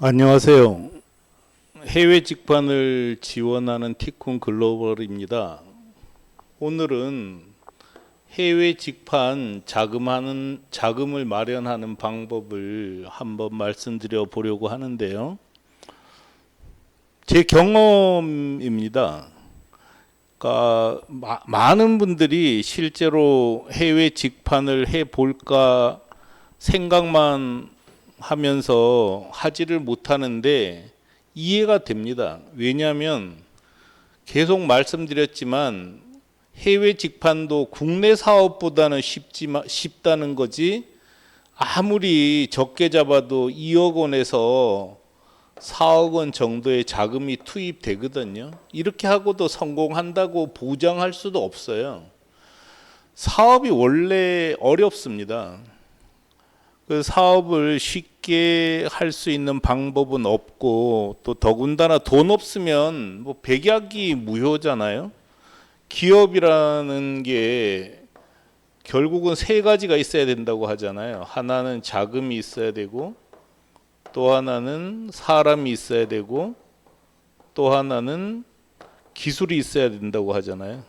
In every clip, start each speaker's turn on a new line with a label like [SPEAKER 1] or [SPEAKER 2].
[SPEAKER 1] 안녕하세요. 해외 직판을 지원하는 티쿤 글로벌입니다. 오늘은 해외 직판 자금을 마련하는 방법을 한번 말씀드려 보려고 하는데요. 제 경험입니다. 그러니까 많은 분들이 실제로 해외 직판을 해 볼까 생각만 하면서 하지를 못하는데 이해가 됩니다. 왜냐하면 계속 말씀드렸지만 해외 직판도 국내 사업보다는 쉽다는 거지, 아무리 적게 잡아도 2억 원에서 4억 원 정도의 자금이 투입되거든요. 이렇게 하고도 성공한다고 보장할 수도 없어요. 사업이 원래 어렵습니다. 그 사업을 쉽게 할 수 있는 방법은 없고, 또 더군다나 돈 없으면 뭐 백약이 무효잖아요. 기업이라는 게 결국은 세 가지가 있어야 된다고 하잖아요. 하나는 자금이 있어야 되고, 또 하나는 사람이 있어야 되고, 또 하나는 기술이 있어야 된다고 하잖아요.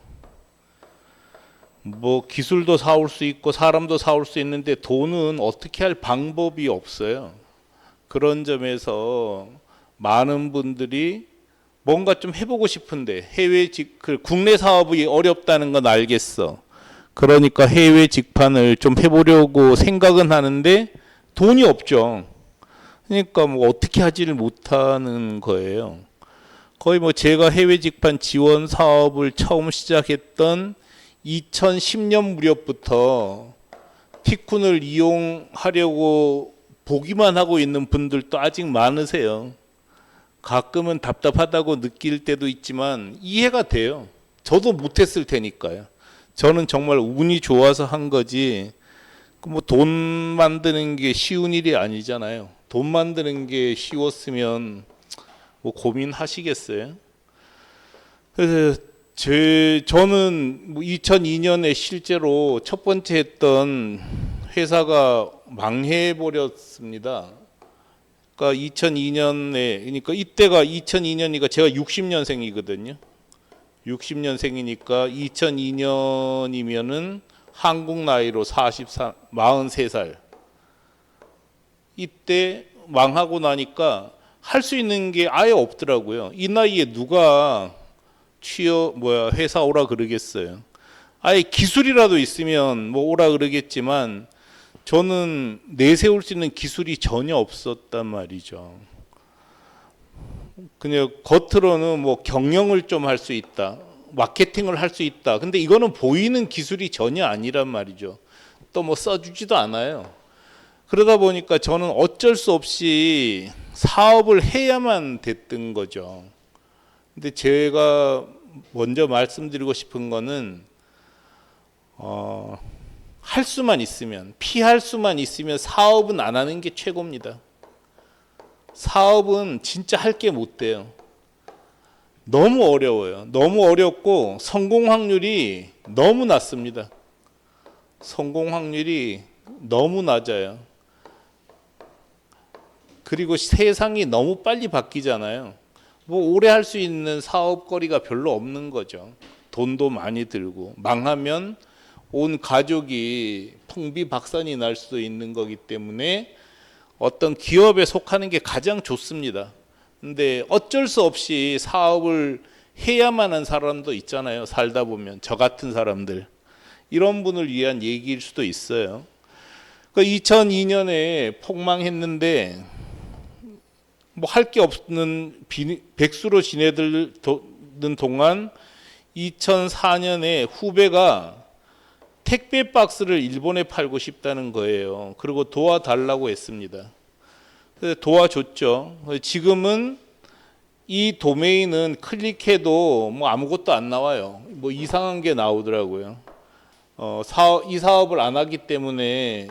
[SPEAKER 1] 뭐 기술도 사올 수 있고 사람도 사올 수 있는데 돈은 어떻게 할 방법이 없어요. 그런 점에서 많은 분들이 뭔가 좀 해보고 싶은데 국내 사업이 어렵다는 건 알겠어. 그러니까 해외 직판을 좀 해보려고 생각은 하는데 돈이 없죠. 그러니까 뭐 어떻게 하지를 못하는 거예요. 거의 뭐 제가 해외 직판 지원 사업을 처음 시작했던 2010년 무렵부터 티쿤을 이용하려고 보기만 하고 있는 분들도 아직 많으세요. 가끔은 답답하다고 느낄 때도 있지만 이해가 돼요. 저도 못했을 테니까요. 저는 정말 운이 좋아서 한 거지, 뭐 돈 만드는 게 쉬운 일이 아니잖아요. 돈 만드는 게 쉬웠으면 뭐 고민하시겠어요? 그래서 저는 2002년에 실제로 첫 번째 했던 회사가 망해버렸습니다. 그러니까 2002년에, 그러니까 이때가 2002년이니까 제가 60년생이거든요. 60년생이니까 2002년이면은 한국 나이로 43살. 이때 망하고 나니까 할 수 있는 게 아예 없더라고요. 이 나이에 누가 회사 오라 그러겠어요. 아예 기술이라도 있으면 뭐 오라 그러겠지만 저는 내세울 수 있는 기술이 전혀 없었단 말이죠. 그냥 겉으로는 뭐 경영을 좀 할 수 있다, 마케팅을 할 수 있다. 근데 이거는 보이는 기술이 전혀 아니란 말이죠. 또 뭐 써주지도 않아요. 그러다 보니까 저는 어쩔 수 없이 사업을 해야만 됐던 거죠. 근데 제가 먼저 말씀드리고 싶은 거는 할 수만 있으면, 피할 수만 있으면 사업은 안 하는 게 최고입니다. 사업은 진짜 할 게 못 돼요. 너무 어려워요. 너무 어렵고 성공 확률이 너무 낮습니다. 성공 확률이 너무 낮아요. 그리고 세상이 너무 빨리 바뀌잖아요. 뭐 오래 할 수 있는 사업거리가 별로 없는 거죠. 돈도 많이 들고 망하면 온 가족이 풍비박산이 날 수도 있는 거기 때문에 어떤 기업에 속하는 게 가장 좋습니다. 근데 어쩔 수 없이 사업을 해야만 한 사람도 있잖아요. 살다 보면 저 같은 사람들, 이런 분을 위한 얘기일 수도 있어요. 2002년에 폭망했는데 뭐 할 게 없는 백수로 지내던 동안 2004년에 후배가 택배 박스를 일본에 팔고 싶다는 거예요. 그리고 도와달라고 했습니다. 그래서 도와줬죠. 지금은 이 도메인은 클릭해도 뭐 아무것도 안 나와요. 뭐 이상한 게 나오더라고요. 이 사업을 안 하기 때문에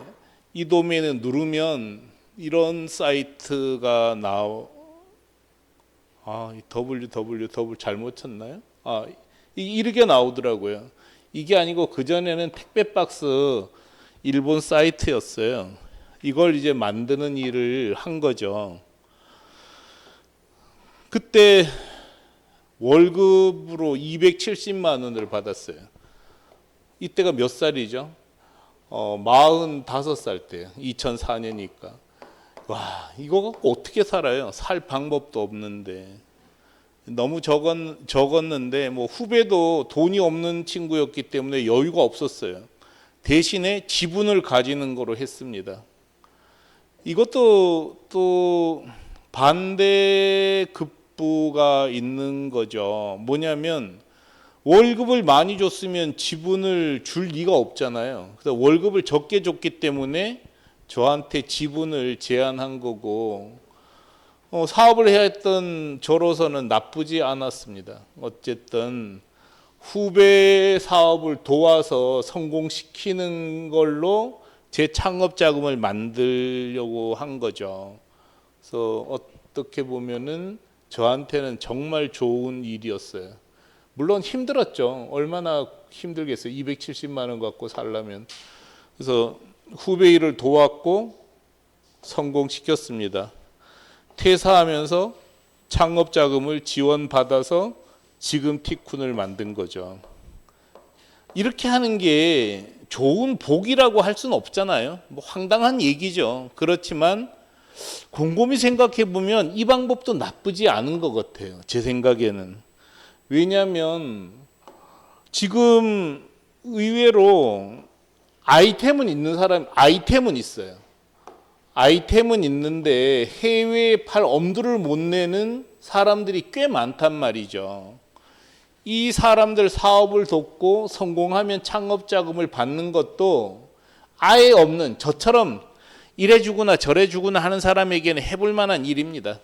[SPEAKER 1] 이 도메인을 누르면 이런 사이트가 www 잘못 쳤나요? 이렇게 나오더라고요. 이게 아니고 그전에는 택배박스 일본 사이트였어요. 이걸 이제 만드는 일을 한 거죠. 그때 월급으로 270만 원을 받았어요. 이때가 몇 살이죠? 45살 때요. 2004년이니까. 와, 이거 갖고 어떻게 살아요? 살 방법도 없는데. 너무 적었는데, 뭐 후배도 돈이 없는 친구였기 때문에 여유가 없었어요. 대신에 지분을 가지는 거로 했습니다. 이것도 또 반대급부가 있는 거죠. 뭐냐면 월급을 많이 줬으면 지분을 줄 리가 없잖아요. 그래서 월급을 적게 줬기 때문에 저한테 지분을 제한한 거고, 사업을 해야 했던 저로서는 나쁘지 않았습니다. 어쨌든 후배 사업을 도와서 성공시키는 걸로 제 창업 자금을 만들려고 한 거죠. 그래서 어떻게 보면은 저한테는 정말 좋은 일이었어요. 물론 힘들었죠. 얼마나 힘들겠어요. 270만 원 갖고 살려면. 그래서 후배 일을 도왔고 성공시켰습니다. 퇴사하면서 창업 자금을 지원받아서 지금 티쿤을 만든 거죠. 이렇게 하는 게 좋은 복이라고 할 수는 없잖아요. 뭐 황당한 얘기죠. 그렇지만 곰곰이 생각해 보면 이 방법도 나쁘지 않은 것 같아요. 제 생각에는. 왜냐하면 지금 의외로 아이템은 있는 사람, 아이템은 있어요. 아이템은 있는데 해외에 팔 엄두를 못 내는 사람들이 꽤 많단 말이죠. 이 사람들 사업을 돕고 성공하면 창업 자금을 받는 것도 아예 없는, 저처럼 이래주거나 저래주거나 하는 사람에게는 해볼 만한 일입니다.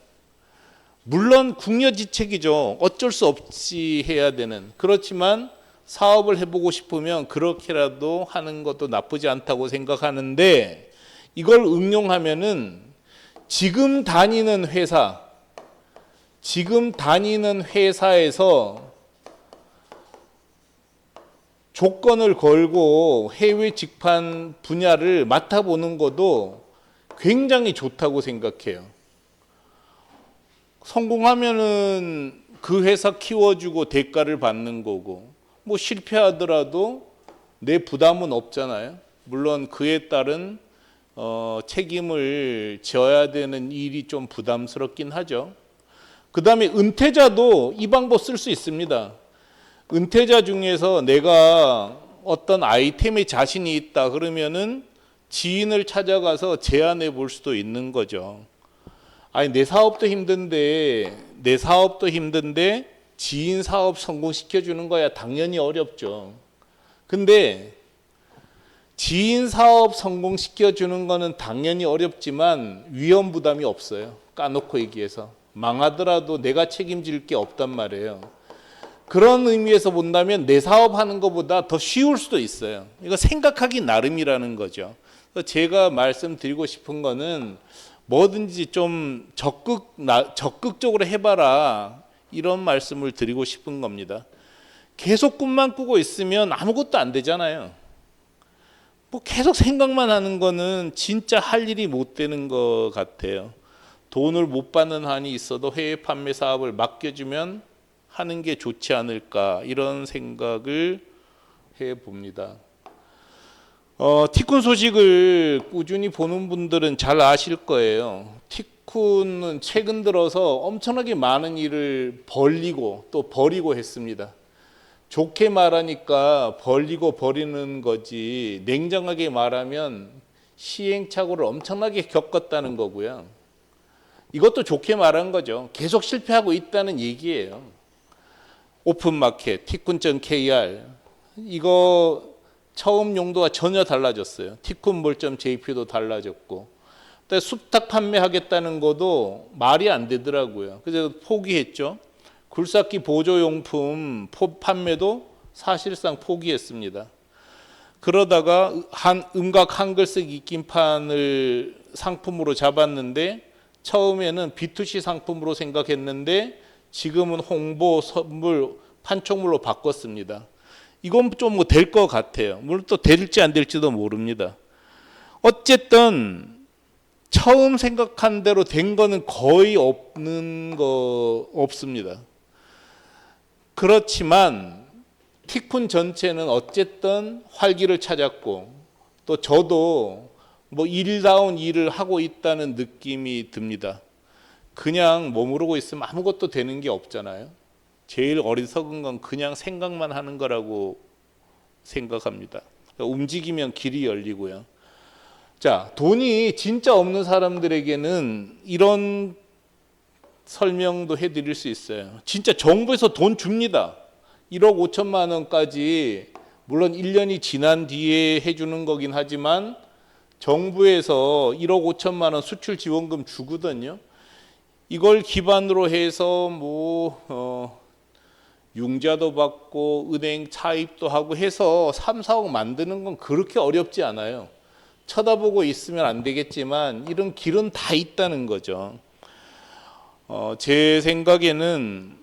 [SPEAKER 1] 물론 궁여지책이죠. 어쩔 수 없이 해야 되는. 그렇지만 사업을 해보고 싶으면 그렇게라도 하는 것도 나쁘지 않다고 생각하는데, 이걸 응용하면은 지금 다니는 회사에서 조건을 걸고 해외 직판 분야를 맡아보는 것도 굉장히 좋다고 생각해요. 성공하면은 그 회사 키워주고 대가를 받는 거고, 뭐 실패하더라도 내 부담은 없잖아요. 물론 그에 따른 책임을 져야 되는 일이 좀 부담스럽긴 하죠. 그 다음에 은퇴자도 이 방법 쓸 수 있습니다. 은퇴자 중에서 내가 어떤 아이템에 자신이 있다 그러면은 지인을 찾아가서 제안해 볼 수도 있는 거죠. 아니 내 사업도 힘든데 지인 사업 성공시켜 주는 거야 당연히 어렵죠. 근데 지인 사업 성공시켜 주는 거는 당연히 어렵지만 위험 부담이 없어요. 까놓고 얘기해서 망하더라도 내가 책임질 게 없단 말이에요. 그런 의미에서 본다면 내 사업하는 것보다 더 쉬울 수도 있어요. 이거 생각하기 나름이라는 거죠. 그래서 제가 말씀드리고 싶은 거는 뭐든지 좀 적극적으로 해봐라, 이런 말씀을 드리고 싶은 겁니다. 계속 꿈만 꾸고 있으면 아무것도 안 되잖아요. 뭐 계속 생각만 하는 거는 진짜 할 일이 못 되는 것 같아요. 돈을 못 받는 한이 있어도 해외 판매 사업을 맡겨주면 하는 게 좋지 않을까, 이런 생각을 해봅니다. 티쿤 소식을 꾸준히 보는 분들은 잘 아실 거예요. 티쿤은 최근 들어서 엄청나게 많은 일을 벌리고 또 버리고 했습니다. 좋게 말하니까 벌리고 버리는 거지, 냉정하게 말하면 시행착오를 엄청나게 겪었다는 거고요. 이것도 좋게 말한 거죠. 계속 실패하고 있다는 얘기예요. 오픈마켓, 티쿤.kr 이거 처음 용도가 전혀 달라졌어요. 티쿤몰.jp도 달라졌고, 또 숙탁 판매하겠다는 것도 말이 안 되더라고요. 그래서 포기했죠. 굴삭기 보조용품 판매도 사실상 포기했습니다. 그러다가 음각 한글쓰기 입김판을 상품으로 잡았는데, 처음에는 B2C 상품으로 생각했는데 지금은 홍보, 선물, 판촉물로 바꿨습니다. 이건 좀 뭐 될 것 같아요. 물론 또 될지 안 될지도 모릅니다. 어쨌든 처음 생각한 대로 된 거는 거의 없습니다. 그렇지만 티쿤 전체는 어쨌든 활기를 찾았고, 또 저도 뭐 일다운 일을 하고 있다는 느낌이 듭니다. 그냥 머무르고 있으면 아무것도 되는 게 없잖아요. 제일 어리석은 건 그냥 생각만 하는 거라고 생각합니다. 그러니까 움직이면 길이 열리고요. 자, 돈이 진짜 없는 사람들에게는 이런 설명도 해드릴 수 있어요. 진짜 정부에서 돈 줍니다. 1억 5천만 원까지, 물론 1년이 지난 뒤에 해주는 거긴 하지만 정부에서 1억 5천만 원 수출 지원금 주거든요. 이걸 기반으로 해서 융자도 받고 은행 차입도 하고 해서 3, 4억 만드는 건 그렇게 어렵지 않아요. 쳐다보고 있으면 안 되겠지만 이런 길은 다 있다는 거죠. 제 생각에는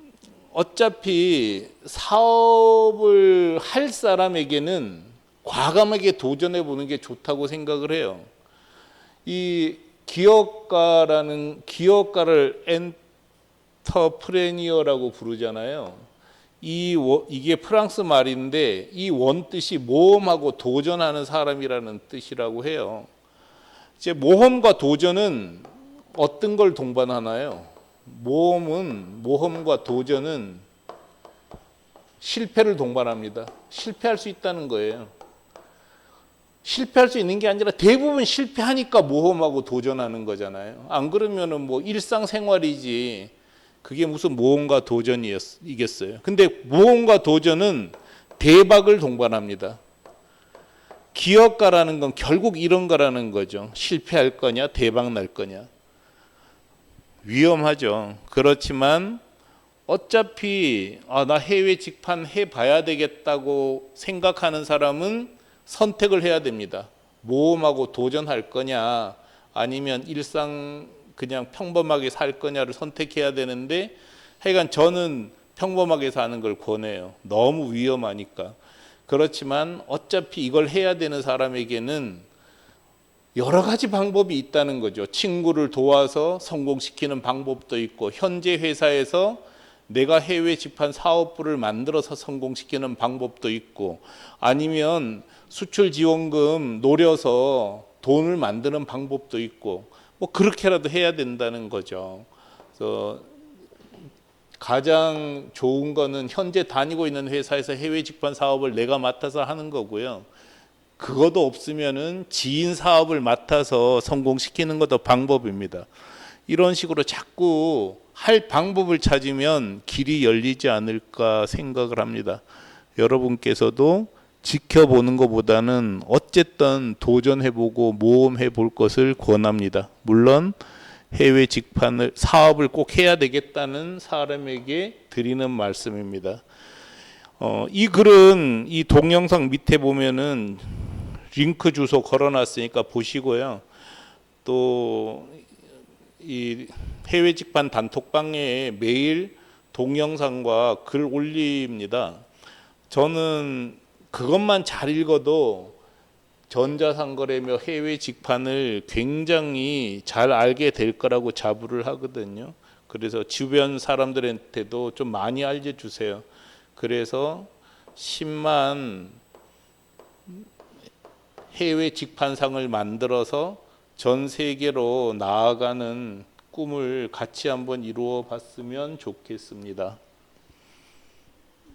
[SPEAKER 1] 어차피 사업을 할 사람에게는 과감하게 도전해 보는 게 좋다고 생각을 해요. 이 기업가를 엔터프레니어라고 부르잖아요. 이게 프랑스 말인데 이 원뜻이 모험하고 도전하는 사람이라는 뜻이라고 해요. 이제 모험과 도전은 어떤 걸 동반하나요? 모험과 도전은 실패를 동반합니다. 실패할 수 있다는 거예요. 실패할 수 있는 게 아니라 대부분 실패하니까 모험하고 도전하는 거잖아요. 안 그러면은 뭐 일상생활이지 그게 무슨 모험과 도전이겠어요. 근데 모험과 도전은 대박을 동반합니다. 기업가라는 건 결국 이런 거라는 거죠. 실패할 거냐, 대박 날 거냐. 위험하죠. 그렇지만 어차피 나 해외 직판 해봐야 되겠다고 생각하는 사람은 선택을 해야 됩니다. 모험하고 도전할 거냐, 아니면 일상 그냥 평범하게 살 거냐를 선택해야 되는데, 하여간 저는 평범하게 사는 걸 권해요. 너무 위험하니까. 그렇지만 어차피 이걸 해야 되는 사람에게는 여러 가지 방법이 있다는 거죠. 친구를 도와서 성공시키는 방법도 있고, 현재 회사에서 내가 해외 직판 사업부를 만들어서 성공시키는 방법도 있고, 아니면 수출 지원금 노려서 돈을 만드는 방법도 있고, 뭐 그렇게라도 해야 된다는 거죠. 그래서 가장 좋은 거는 현재 다니고 있는 회사에서 해외 직판 사업을 내가 맡아서 하는 거고요. 그것도 없으면은 지인 사업을 맡아서 성공시키는 것도 방법입니다. 이런 식으로 자꾸 할 방법을 찾으면 길이 열리지 않을까 생각을 합니다. 여러분께서도 지켜보는 것보다는 어쨌든 도전해보고 모험해볼 것을 권합니다. 물론 해외 직판을 사업을 꼭 해야 되겠다는 사람에게 드리는 말씀입니다. 이 글은 이 동영상 밑에 보면은 링크 주소 걸어놨으니까 보시고요. 또 이 해외 직판 단톡방에 매일 동영상과 글 올립니다. 저는 그것만 잘 읽어도 전자상거래며 해외 직판을 굉장히 잘 알게 될 거라고 자부를 하거든요. 그래서 주변 사람들한테도 좀 많이 알려주세요. 그래서 10만 해외 직판상을 만들어서 전 세계로 나아가는 꿈을 같이 한번 이루어 봤으면 좋겠습니다.